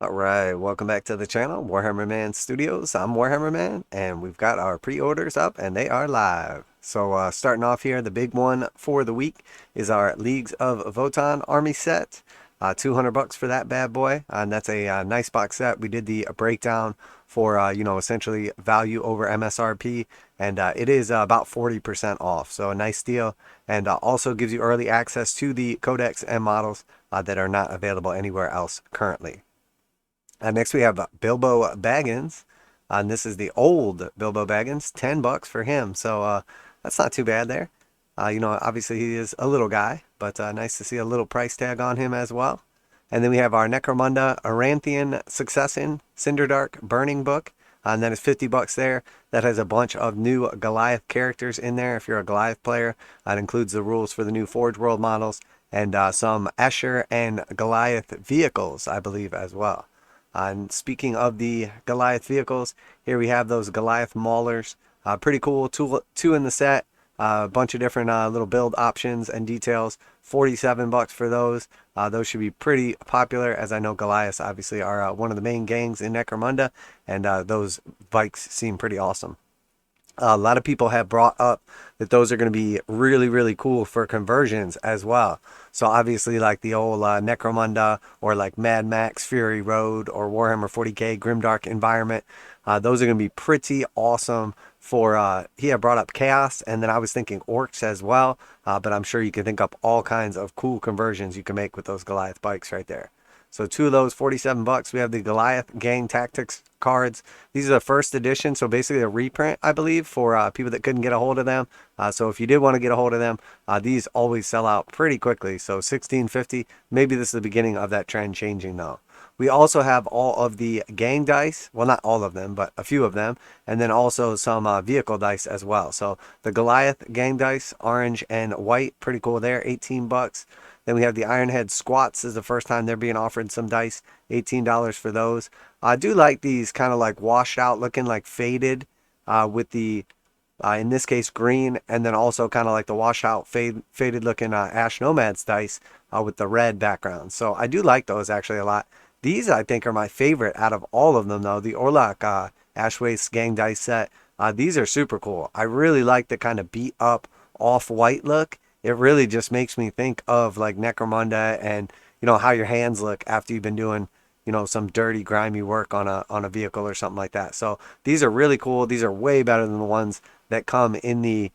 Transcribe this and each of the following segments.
Alright, welcome back to the channel, Warhammer Man Studios. I'm Warhammer Man, and we've got our pre-orders up, and they are live. So starting off here, the big one for the week is our Leagues of Votann army set. 200 bucks for that bad boy, and that's a nice box set. We did the breakdown for, essentially value over MSRP, and it is about 40% off, so a nice deal, and also gives you early access to the codex and models that are not available anywhere else currently. Next we have Bilbo Baggins, and this is the old Bilbo Baggins, 10 bucks for him. So that's not too bad there. Obviously he is a little guy, but nice to see a little price tag on him as well. And then we have our Necromunda Aranthian Succession Cinderdark Burning Book, and that is 50 bucks there. That has a bunch of new Goliath characters in there. If you're a Goliath player, that includes the rules for the new Forge World models and some Escher and Goliath vehicles, I believe, as well. And speaking of the Goliath vehicles, here we have those Goliath Maulers. Pretty cool, two in the set. A bunch of different little build options and details. 47 bucks for those. Those should be pretty popular, as I know Goliaths obviously are one of the main gangs in Necromunda, and those bikes seem pretty awesome. A lot of people have brought up that those are going to be really, really cool for conversions as well. So obviously, like the old Necromunda or like Mad Max Fury Road or Warhammer 40k Grimdark Environment, those are going to be pretty awesome for. He had brought up Chaos, and then I was thinking Orcs as well. But I'm sure you can think up all kinds of cool conversions you can make with those Goliath bikes right there. So two of those, 47 bucks. We have the Goliath Gang Tactics cards. These are the first edition, so basically a reprint, I believe, for people that couldn't get a hold of them. So if you did want to get a hold of them, these always sell out pretty quickly. So 1650, maybe this is the beginning of that trend changing though. We also have all of the gang dice. Well, not all of them, but a few of them. And then also some vehicle dice as well. So the Goliath gang dice, orange and white, pretty cool there, 18 bucks. Then we have the Ironhead Squats. This is the first time they're being offered some dice. $18 for those. I do like these kind of like washed out looking, like faded, with the, in this case, green, and then also kind of like the washed out faded looking Ash Nomads dice with the red background. So I do like those actually a lot. These I think are my favorite out of all of them though. The Orlok Ashwaste Gang dice set. These are super cool. I really like the kind of beat up off-white look. It really just makes me think of like Necromunda and how your hands look after you've been doing some dirty grimy work on a vehicle or something like that. So these are really cool. These are way better than the ones that come in the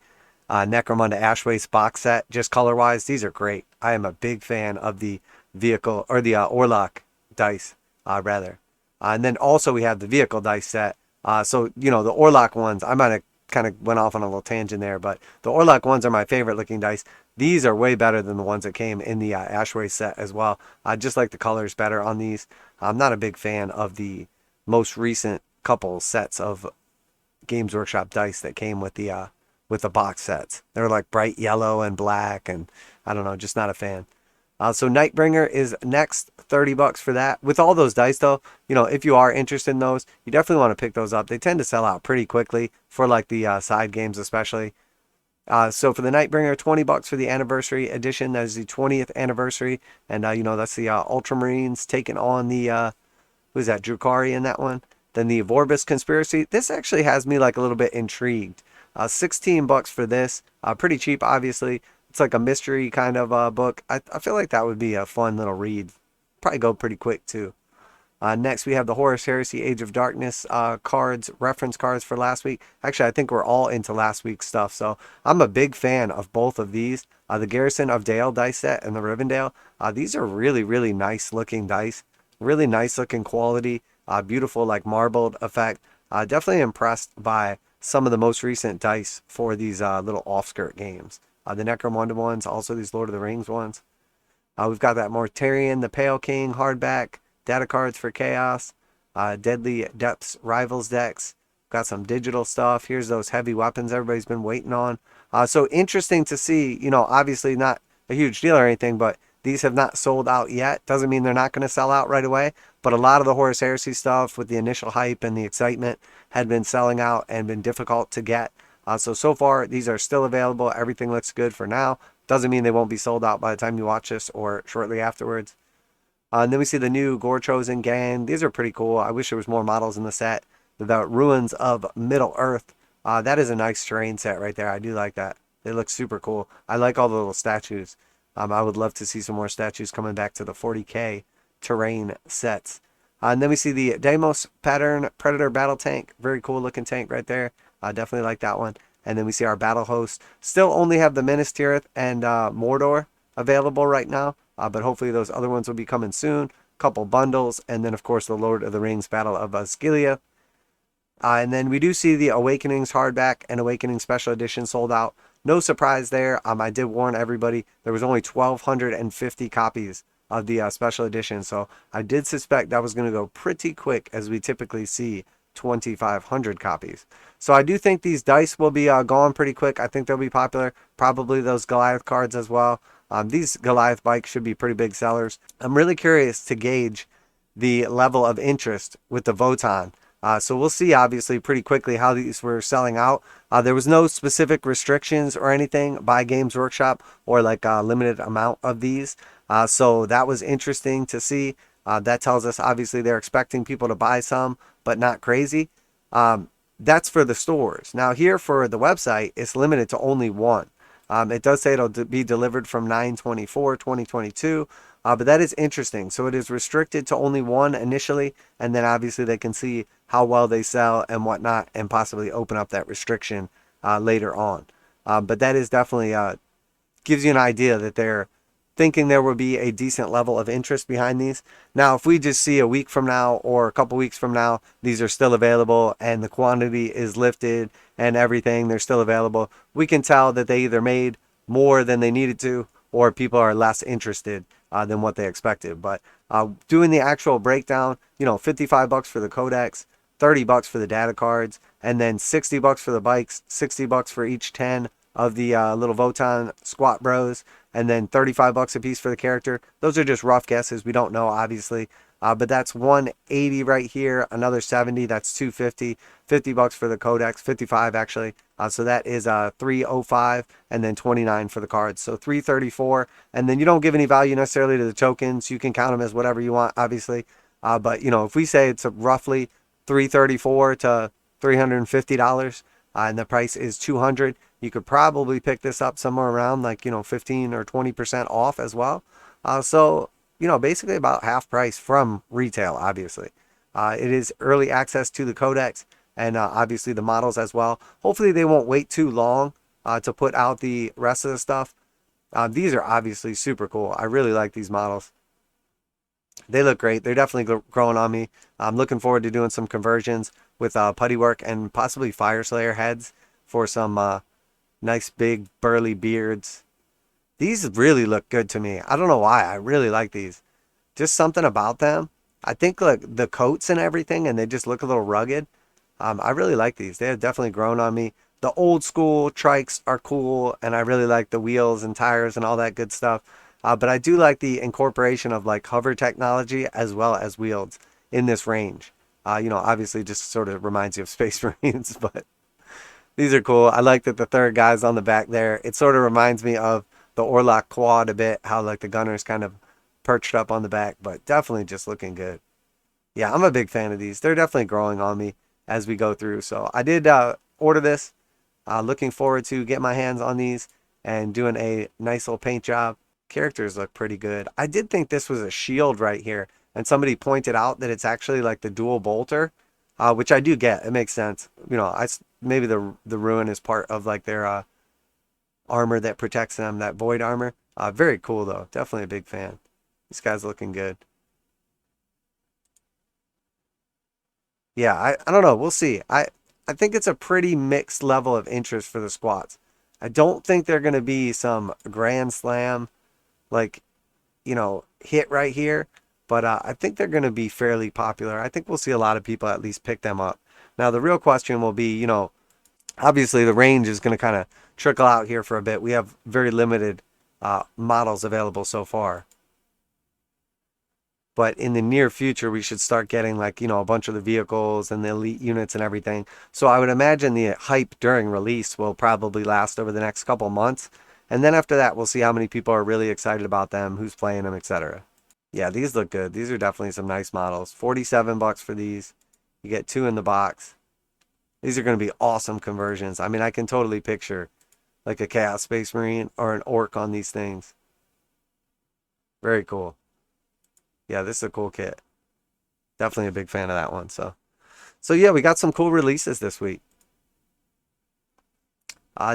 Necromunda Ashwaste box set. Just color wise, these are great. I am a big fan of the vehicle or the Orlok dice, rather. And then also we have the vehicle dice set. So the Orlok ones, I might have kind of went off on a little tangent there, but the Orlok ones are my favorite looking dice. These are way better than the ones that came in the Ashway set as well. I just like the colors better on these. I'm not a big fan of the most recent couple sets of Games Workshop dice that came with the box sets. They're like bright yellow and black, and I don't know, just not a fan. So Nightbringer is next, 30 bucks for that. With all those dice though, if you are interested in those, you definitely want to pick those up. They tend to sell out pretty quickly for like the side games especially. So for the Nightbringer, 20 bucks for the anniversary edition. That is the 20th anniversary, and that's the Ultramarines taking on the who's that, Drukhari in that one. Then the Vorbis Conspiracy. This actually has me like a little bit intrigued. 16 bucks for this. Pretty cheap, obviously. It's like a mystery kind of book. I feel like that would be a fun little read. Probably go pretty quick too. Next, we have the Horus Heresy Age of Darkness cards, reference cards for last week. Actually, I think we're all into last week's stuff, so I'm a big fan of both of these. The Garrison of Dale dice set and the Rivendell. These are really, really nice looking dice. Really nice looking quality. Beautiful, like marbled effect. Definitely impressed by some of the most recent dice for these little off-skirt games. The Necromunda ones, also these Lord of the Rings ones. We've got that Mortarion, the Pale King hardback, data cards for Chaos, Deadly Depths Rivals decks. Got some digital stuff. Here's those heavy weapons everybody's been waiting on. So interesting to see, obviously not a huge deal or anything, but these have not sold out yet. Doesn't mean they're not going to sell out right away, but a lot of the Horus Heresy stuff with the initial hype and the excitement had been selling out and been difficult to get. So far, these are still available. Everything looks good for now. Doesn't mean they won't be sold out by the time you watch this or shortly afterwards. And then we see the new Gore-Chosen Gang. These are pretty cool. I wish there was more models in the set. The Ruins of Middle Earth. That is a nice terrain set right there. I do like that. They look super cool. I like all the little statues. I would love to see some more statues coming back to the 40K terrain sets. And then we see the Deimos pattern Predator battle tank. Very cool looking tank right there. Definitely like that one. And then we see our battle host. Still only have the Minas Tirith and Mordor available right now. But hopefully those other ones will be coming soon. Couple bundles. And then, of course, the Lord of the Rings Battle of Osgiliath. And then we do see the Awakenings hardback and Awakening Special Edition sold out. No surprise there. I did warn everybody there was only 1,250 copies of the special edition. So I did suspect that was going to go pretty quick, as we typically see 2,500 copies. So I do think these dice will be gone pretty quick. I think they'll be popular. Probably those Goliath cards as well. These Goliath bikes should be pretty big sellers. I'm really curious to gauge the level of interest with the Votann. So we'll see, obviously, pretty quickly how these were selling out. There was no specific restrictions or anything by Games Workshop, or like a limited amount of these. So that was interesting to see. That tells us, obviously, they're expecting people to buy some, but not crazy. That's for the stores. Now here for the website, it's limited to only one. It does say it'll be delivered from 9/24/2022. But that is interesting. So it is restricted to only one initially, and then obviously they can see how well they sell and whatnot, and possibly open up that restriction later on. But that is definitely gives you an idea that they're thinking there will be a decent level of interest behind these. Now, if we just see a week from now or a couple weeks from now, these are still available and the quantity is lifted and everything, they're still available, we can tell that they either made more than they needed to, or people are less interested than what they expected. But doing the actual breakdown, 55 bucks for the codex, 30 bucks for the data cards, and then 60 bucks for the bikes, 60 bucks for each 10 of the little Votann Squat Bros, and then 35 bucks a piece for the character. Those are just rough guesses. We don't know, obviously. But that's 180 right here, another 70, that's 250, 50 bucks for the codex, 55 actually. So that is 305, and then 29 for the cards. So 334, and then you don't give any value necessarily to the tokens. You can count them as whatever you want, obviously. But if we say it's roughly 334 to $350, and the price is 200, you could probably pick this up somewhere around like 15 or 20% off as well. So basically about half price from retail, obviously. It is early access to the codex and obviously the models as well. Hopefully they won't wait too long to put out the rest of the stuff. These are obviously super cool. I really like these models. They look great. They're definitely growing on me. I'm looking forward to doing some conversions with putty work and possibly Fire Slayer heads for some nice big burly beards. These really look good to me. I don't know why. I really like these. Just something about them. I think like the coats and everything, and they just look a little rugged. I really like these. They have definitely grown on me. The old school trikes are cool, and I really like the wheels and tires and all that good stuff. But I do like the incorporation of like hover technology as well as wheels in this range. Obviously just sort of reminds you of Space Marines, but these are cool. I like that the third guy's on the back there. It sort of reminds me of the Orlok quad a bit, how like the gunner's kind of perched up on the back, but definitely just looking good. Yeah, I'm a big fan of these. They're definitely growing on me as we go through. So I did order this. Looking forward to get my hands on these and doing a nice little paint job. Characters look pretty good. I did think this was a shield right here, and somebody pointed out that it's actually like the dual bolter, which I do get. It makes sense. Maybe the ruin is part of like their armor that protects them, that void armor. Very cool though. Definitely a big fan. This guy's looking good. Yeah, I don't know. We'll see. I think it's a pretty mixed level of interest for the squats. I don't think they're going to be some grand slam like, hit right here, but I think they're going to be fairly popular. I think we'll see a lot of people at least pick them up. Now, the real question will be, obviously the range is going to kind of trickle out here for a bit. We have very limited models available so far. But in the near future, we should start getting like, a bunch of the vehicles and the elite units and everything. So I would imagine the hype during release will probably last over the next couple months. And then after that, we'll see how many people are really excited about them, who's playing them, etc. Yeah, these look good. These are definitely some nice models. 47 bucks for these. You get two in the box. These are going to be awesome conversions. I mean, I can totally picture like a Chaos Space Marine or an Orc on these things. Very cool. Yeah, this is a cool kit. Definitely a big fan of that one. So yeah, we got some cool releases this week.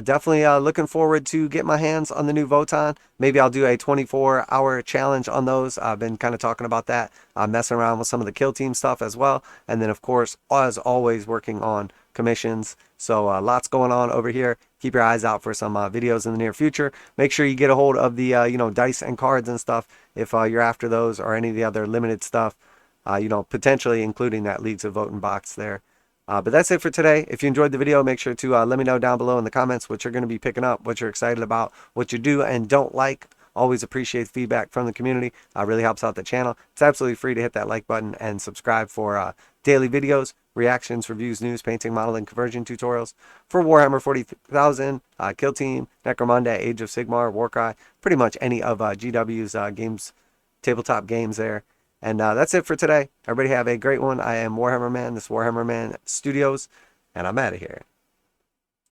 Definitely looking forward to get my hands on the new Voton. Maybe I'll do a 24-hour challenge on those. I've been kind of talking about that, messing around with some of the kill team stuff as well. And then, of course, as always, working on commissions. So lots going on over here. Keep your eyes out for some videos in the near future. Make sure you get a hold of the dice and cards and stuff if you're after those or any of the other limited stuff. Potentially including that Leagues of Voting box there. But that's it for today. If you enjoyed the video, make sure to let me know down below in the comments what you're going to be picking up, what you're excited about, what you do and don't like. Always appreciate feedback from the community. Really helps out the channel. It's absolutely free to hit that like button and subscribe for daily videos, reactions, reviews, news, painting, modeling, conversion tutorials for Warhammer 40,000, Kill Team, Necromunda, Age of Sigmar, Warcry, pretty much any of GW's games, tabletop games there. And that's it for today. Everybody have a great one. I am Warhammer Man. This is Warhammer Man Studios, and I'm out of here.